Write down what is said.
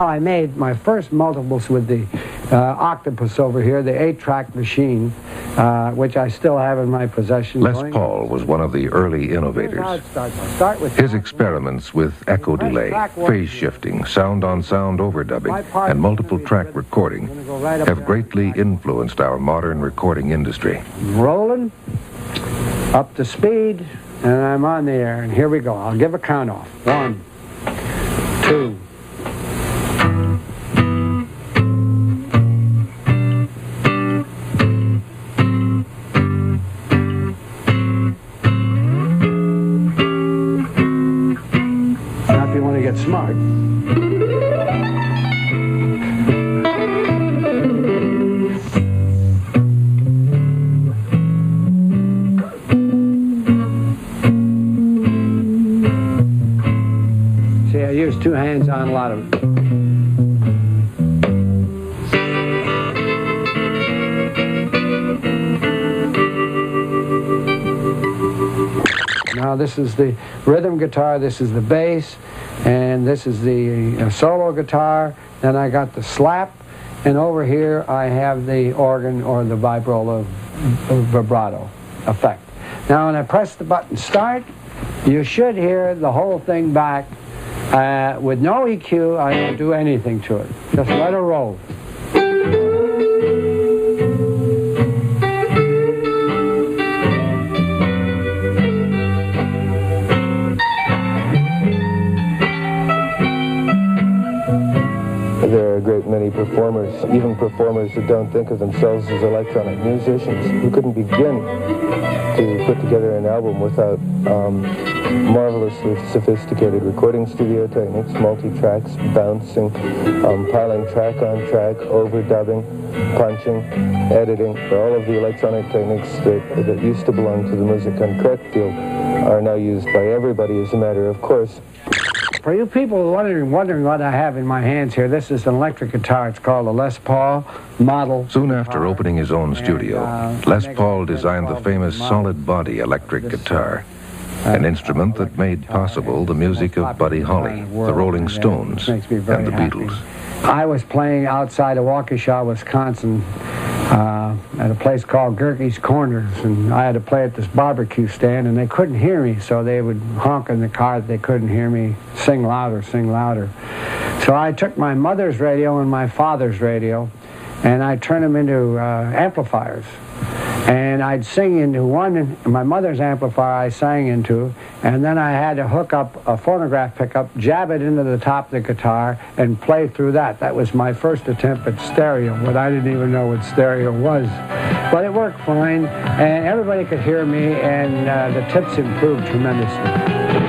I made my first multiples with the octopus over here, the 8-track machine, which I still have in my possession. Les Paul was one of the early innovators. His experiments with echo delay, phase shifting, sound-on-sound overdubbing, and multiple-track recording have greatly influenced our modern recording industry. Rolling, up to speed, and I'm on the air, and here we go. I'll give a count off. 1, 2. Now if you want to get smart. See, I use 2 hands on a lot of it. Now this is the rhythm guitar, this is the bass, and this is the solo guitar. Then I got the slap, and over here I have the organ or the vibrola vibrato effect. Now when I press the button start, you should hear the whole thing back. With no EQ, I don't do anything to it. Just let it roll. There are a great many performers, even performers who don't think of themselves as electronic musicians, who couldn't begin to put together an album without marvelously sophisticated recording studio techniques, multi-tracks, bouncing, piling track on track, overdubbing, punching, editing. All of the electronic techniques that used to belong to the music and correct field are now used by everybody as a matter of course. For you people wondering what I have in my hands here, this is an electric guitar. It's called a Les Paul model. Soon after opening his own studio, Les Paul designed the famous solid-body electric guitar, an instrument that made possible the music of Buddy Holly, the Rolling Stones, and the Beatles. I was playing outside of Waukesha, Wisconsin, at a place called Gerke's Corners, and I had to play at this barbecue stand, and they couldn't hear me, so they would honk in the car that they couldn't hear me, sing louder, sing louder. So I took my mother's radio and my father's radio, and I turned them into amplifiers. And I'd sing into one, my mother's amplifier I sang into, and then I had to hook up a phonograph pickup, jab it into the top of the guitar, and play through that. That was my first attempt at stereo, but I didn't even know what stereo was. But it worked fine, and everybody could hear me, and the tips improved tremendously.